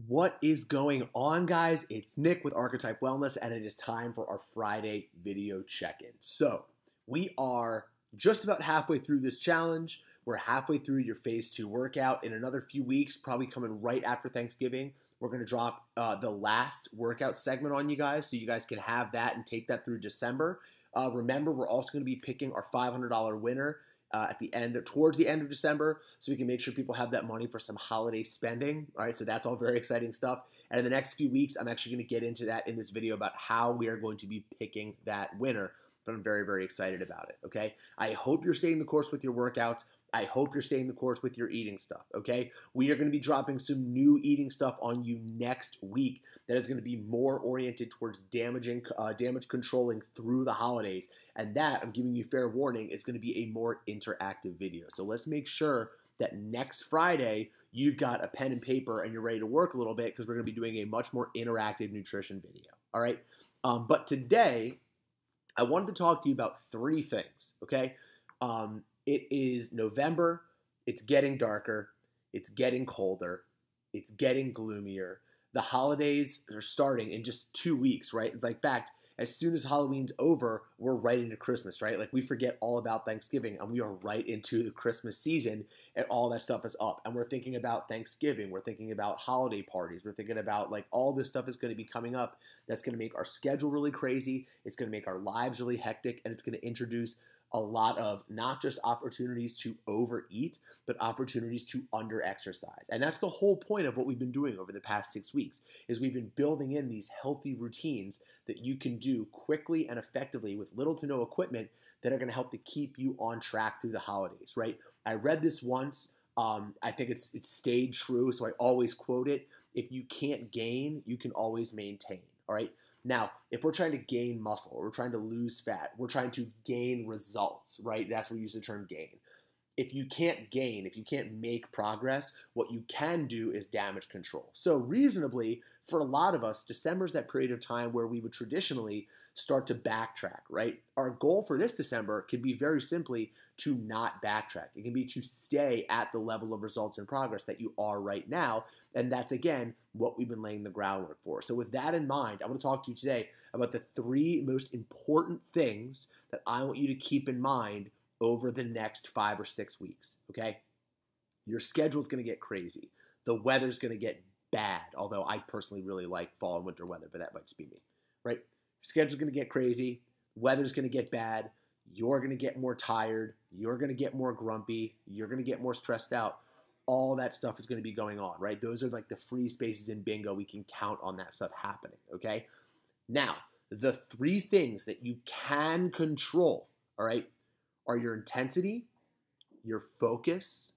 What is going on, guys? It's Nick with Archetype Wellness, and it is time for our Friday video check-in. So, we are just about halfway through this challenge. We're halfway through your phase 2 workout. In another few weeks, probably coming right after Thanksgiving, we're going to drop the last workout segment on you guys, so you guys can have that and take that through December. Remember, we're also going to be picking our $500 winner towards the end of December, so we can make sure people have that money for some holiday spending. All right, so that's all very exciting stuff. And in the next few weeks, I'm actually going to get into that in this video about how we are going to be picking that winner. But I'm very, very excited about it, okay? I hope you're staying the course with your workouts. I hope you're staying the course with your eating stuff, okay? We are going to be dropping some new eating stuff on you next week that is going to be more oriented towards damage controlling through the holidays. And that, I'm giving you fair warning, is going to be a more interactive video. So let's make sure that next Friday, you've got a pen and paper and you're ready to work a little bit, because we're going to be doing a much more interactive nutrition video, all right? But today, I wanted to talk to you about 3 things, okay? It is November, it's getting darker, it's getting colder, it's getting gloomier. The holidays are starting in just 2 weeks, right? Like, in fact, as soon as Halloween's over, we're right into Christmas, right? Like, we forget all about Thanksgiving, and we are right into the Christmas season, and all that stuff is up. And we're thinking about Thanksgiving, we're thinking about holiday parties, we're thinking about, like, all this stuff is going to be coming up that's going to make our schedule really crazy, it's going to make our lives really hectic, and it's going to introduce a lot of not just opportunities to overeat, but opportunities to under-exercise. And that's the whole point of what we've been doing over the past 6 weeks, is we've been building in these healthy routines that you can do quickly and effectively with little to no equipment that are going to help to keep you on track through the holidays, right? I read this once. I think it's stayed true, so I always quote it. If you can't gain, you can always maintain. All right. Now, if we're trying to gain muscle, or we're trying to lose fat, we're trying to gain results, right? That's where we use the term gain. If you can't gain, if you can't make progress, what you can do is damage control. So reasonably, for a lot of us, December is that period of time where we would traditionally start to backtrack, right? Our goal for this December can be very simply to not backtrack. It can be to stay at the level of results and progress that you are right now. And that's, again, what we've been laying the groundwork for. So with that in mind, I want to talk to you today about the 3 most important things that I want you to keep in mind over the next 5 or 6 weeks, okay? Your schedule's going to get crazy. The weather's going to get bad, although I personally really like fall and winter weather, but that might just be me, right? Your schedule's going to get crazy. Weather's going to get bad. You're going to get more tired. You're going to get more grumpy. You're going to get more stressed out. All that stuff is going to be going on, right? Those are like the free spaces in bingo. We can count on that stuff happening, okay? Now, the 3 things that you can control, all right, are your intensity, your focus,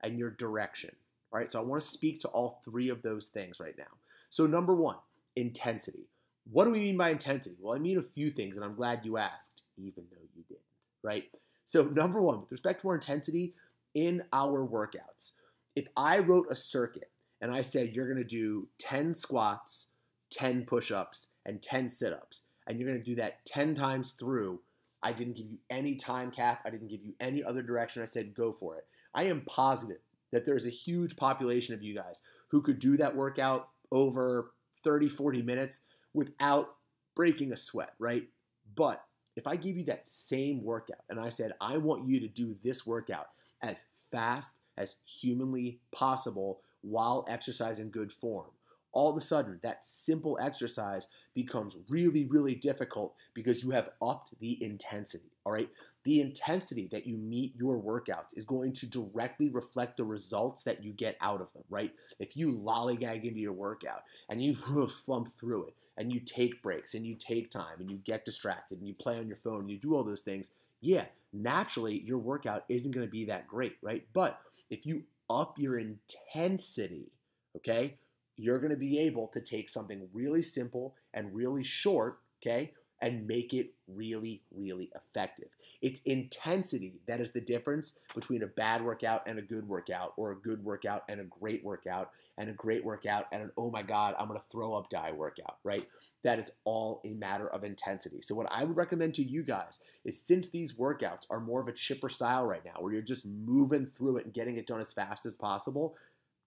and your direction. All right, so I want to speak to all 3 of those things right now. So number 1, intensity. What do we mean by intensity? Well, I mean a few things, and I'm glad you asked, even though you didn't, right? So number 1, with respect to our intensity in our workouts, if I wrote a circuit and I said you're going to do 10 squats, 10 push-ups, and 10 sit-ups, and you're going to do that 10 times through, I didn't give you any time cap. I didn't give you any other direction. I said, go for it. I am positive that there's a huge population of you guys who could do that workout over 30, 40 minutes without breaking a sweat, right? But if I give you that same workout and I said, I want you to do this workout as fast as humanly possible while exercising good form, all of a sudden, that simple exercise becomes really, really difficult because you have upped the intensity, all right? The intensity that you meet your workouts is going to directly reflect the results that you get out of them, right? If you lollygag into your workout and you flump through it and you take breaks and you take time and you get distracted and you play on your phone and you do all those things, yeah, naturally, your workout isn't going to be that great, right? But if you up your intensity, okay, you're going to be able to take something really simple and really short, okay, and make it really, really effective. It's intensity that is the difference between a bad workout and a good workout, or a good workout and a great workout, and a great workout and an, oh my God, I'm going to throw up die workout, right? That is all a matter of intensity. So what I would recommend to you guys is, since these workouts are more of a chipper style right now, where you're just moving through it and getting it done as fast as possible,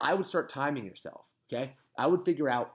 I would start timing yourself. okay? I would figure out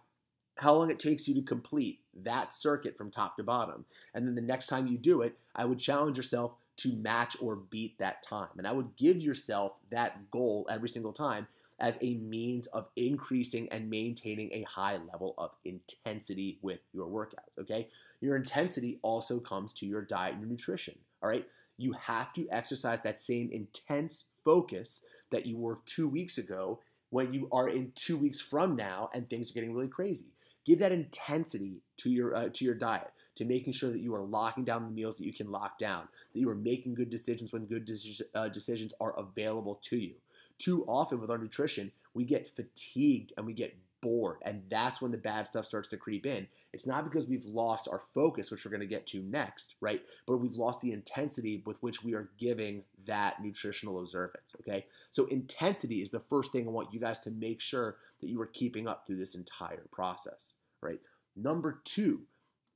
how long it takes you to complete that circuit from top to bottom. And then the next time you do it, I would challenge yourself to match or beat that time. And I would give yourself that goal every single time as a means of increasing and maintaining a high level of intensity with your workouts, okay? Your intensity also comes to your diet and your nutrition, all right? You have to exercise that same intense focus that you were 2 weeks ago when you are in 2 weeks from now and things are getting really crazy. Give that intensity to your diet, to making sure that you are locking down the meals that you can lock down, that you are making good decisions when good decisions are available to you. Too often with our nutrition, we get fatigued and we get bored, and that's when the bad stuff starts to creep in. It's not because we've lost our focus, which we're going to get to next, right? But we've lost the intensity with which we are giving that nutritional observance, okay? So intensity is the first thing I want you guys to make sure that you are keeping up through this entire process, right? Number 2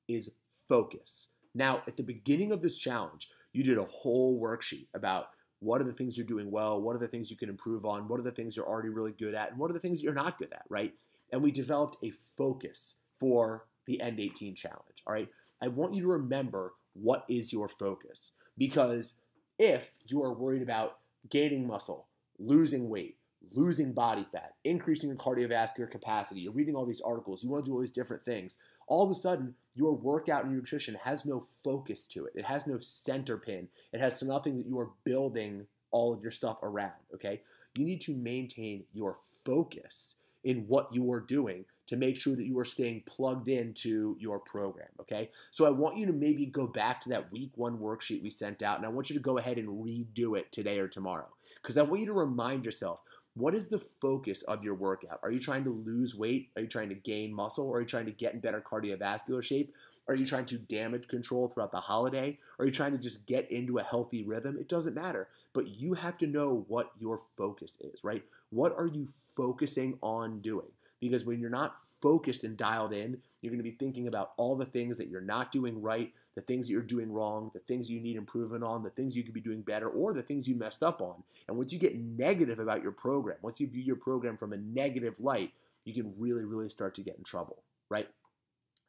is focus. Now, at the beginning of this challenge, you did a whole worksheet about what are the things you're doing well, what are the things you can improve on, what are the things you're already really good at, and what are the things you're not good at, right? And we developed a focus for the End 18 challenge, all right? I want you to remember what is your focus, because if you are worried about gaining muscle, losing weight, losing body fat, increasing your cardiovascular capacity, you're reading all these articles, you want to do all these different things, all of a sudden your workout and your nutrition has no focus to it. It has no center pin. It has nothing that you are building all of your stuff around, okay? You need to maintain your focus in what you are doing to make sure that you are staying plugged into your program, okay? So I want you to maybe go back to that week 1 worksheet we sent out, and I want you to go ahead and redo it today or tomorrow, because I want you to remind yourself, what is the focus of your workout? Are you trying to lose weight? Are you trying to gain muscle? Or are you trying to get in better cardiovascular shape? Are you trying to damage control throughout the holiday? Are you trying to just get into a healthy rhythm? It doesn't matter, but you have to know what your focus is, right? What are you focusing on doing? Because when you're not focused and dialed in, you're going to be thinking about all the things that you're not doing right, the things that you're doing wrong, the things you need improvement on, the things you could be doing better, or the things you messed up on. And once you get negative about your program, once you view your program from a negative light, you can really, really start to get in trouble, right?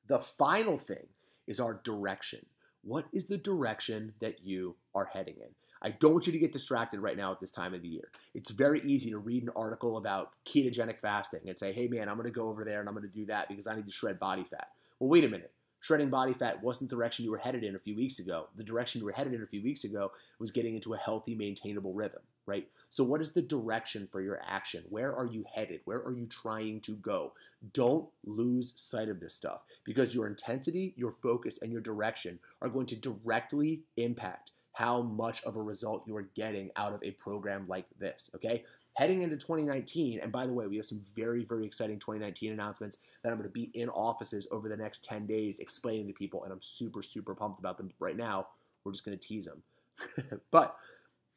The final thing is our direction. What is the direction that you are heading in? I don't want you to get distracted right now at this time of the year. It's very easy to read an article about ketogenic fasting and say, hey man, I'm going to go over there and I'm going to do that because I need to shred body fat. Well, wait a minute. Shredding body fat wasn't the direction you were headed in a few weeks ago. The direction you were headed in a few weeks ago was getting into a healthy, maintainable rhythm, right? So what is the direction for your action? Where are you headed? Where are you trying to go? Don't lose sight of this stuff, because your intensity, your focus, and your direction are going to directly impact how much of a result you are getting out of a program like this, okay? Heading into 2019, and by the way, we have some very, very exciting 2019 announcements that I'm going to be in offices over the next 10 days explaining to people, and I'm super, super pumped about them right now. We're just going to tease them. But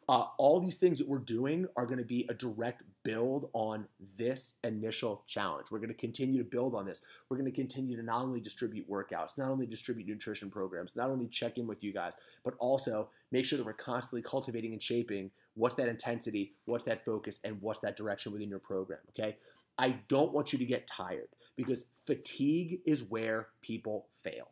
all these things that we're doing are going to be a direct build on this initial challenge. We're going to continue to build on this. We're going to continue to not only distribute workouts, not only distribute nutrition programs, not only check in with you guys, but also make sure that we're constantly cultivating and shaping what's that intensity, what's that focus, and what's that direction within your program, okay? I don't want you to get tired, because fatigue is where people fail.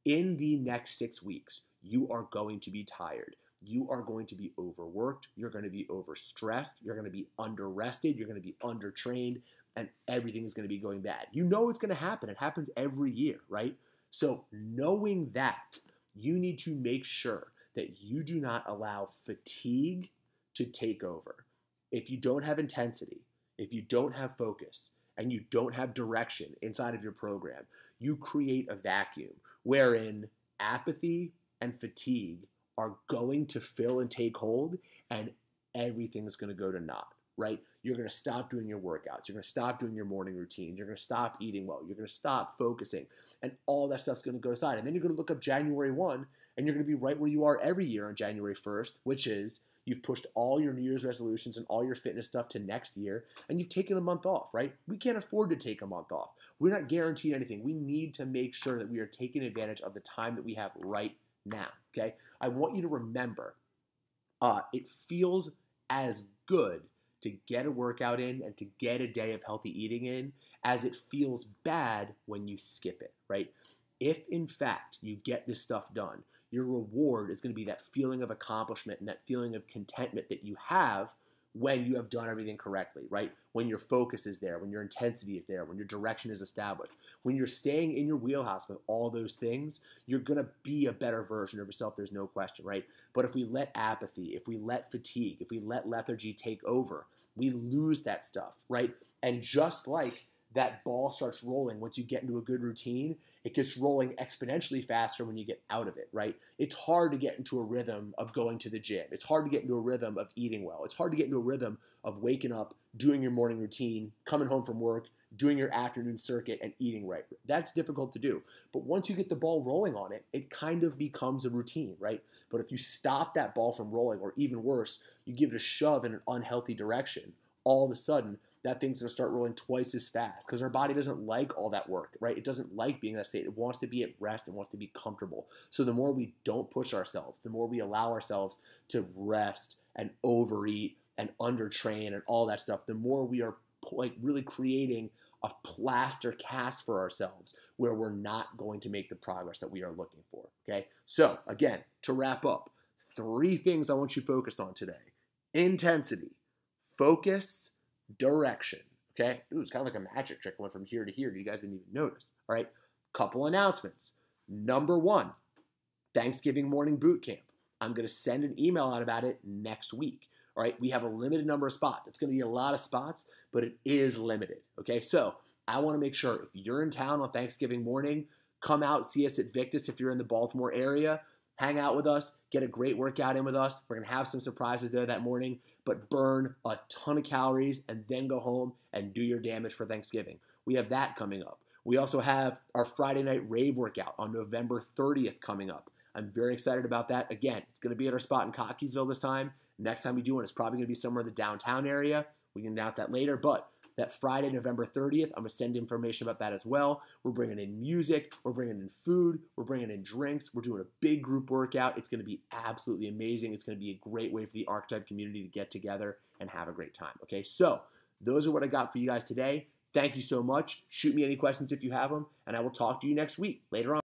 In the next 6 weeks, you are going to be tired. You are going to be overworked, you're going to be overstressed, you're going to be underrested, you're going to be undertrained, and everything is going to be going bad. You know it's going to happen. It happens every year, right? So knowing that, you need to make sure that you do not allow fatigue to take over. If you don't have intensity, if you don't have focus, and you don't have direction inside of your program, you create a vacuum wherein apathy and fatigue are going to fill and take hold, and everything's going to go to naught, right? You're going to stop doing your workouts. You're going to stop doing your morning routines. You're going to stop eating well. You're going to stop focusing, and all that stuff's going to go aside. And then you're going to look up January 1, and you're going to be right where you are every year on January 1st, which is you've pushed all your New Year's resolutions and all your fitness stuff to next year, and you've taken a month off, right? We can't afford to take a month off. We're not guaranteed anything. We need to make sure that we are taking advantage of the time that we have right now, okay? I want you to remember, it feels as good to get a workout in and to get a day of healthy eating in, as it feels bad when you skip it, right? If in fact you get this stuff done, your reward is going to be that feeling of accomplishment and that feeling of contentment that you have when you have done everything correctly, right? When your focus is there, when your intensity is there, when your direction is established, when you're staying in your wheelhouse with all those things, you're going to be a better version of yourself. There's no question, right? But if we let apathy, if we let fatigue, if we let lethargy take over, we lose that stuff, right? And just like that ball starts rolling once you get into a good routine, it gets rolling exponentially faster when you get out of it, right? It's hard to get into a rhythm of going to the gym. It's hard to get into a rhythm of eating well. It's hard to get into a rhythm of waking up, doing your morning routine, coming home from work, doing your afternoon circuit, and eating right. That's difficult to do. But once you get the ball rolling on it, it kind of becomes a routine, right? But if you stop that ball from rolling, or even worse, you give it a shove in an unhealthy direction, all of a sudden, that thing's going to start rolling twice as fast because our body doesn't like all that work, right? It doesn't like being in that state. It wants to be at rest. It wants to be comfortable. So the more we don't push ourselves, the more we allow ourselves to rest and overeat and undertrain and all that stuff, the more we are like really creating a plaster cast for ourselves where we're not going to make the progress that we are looking for, okay? So again, to wrap up, 3 things I want you focused on today: intensity, focus, direction, okay? Ooh, it's kind of like a magic trick. Went from here to here. You guys didn't even notice, all right? Couple announcements. Number 1, Thanksgiving morning boot camp. I'm going to send an email out about it next week, all right? We have a limited number of spots. It's going to be a lot of spots, but it is limited, okay? So I want to make sure if you're in town on Thanksgiving morning, come out, see us at Victus if you're in the Baltimore area. Hang out with us, get a great workout in with us. We're going to have some surprises there that morning, but burn a ton of calories and then go home and do your damage for Thanksgiving. We have that coming up. We also have our Friday night rave workout on November 30th coming up. I'm very excited about that. Again, it's going to be at our spot in Cockeysville this time. Next time we do one, it's probably going to be somewhere in the downtown area. We can announce that later, but that Friday, November 30th, I'm going to send information about that as well. We're bringing in music. We're bringing in food. We're bringing in drinks. We're doing a big group workout. It's going to be absolutely amazing. It's going to be a great way for the Archetype community to get together and have a great time. Okay, so those are what I got for you guys today. Thank you so much. Shoot me any questions if you have them, and I will talk to you next week later on.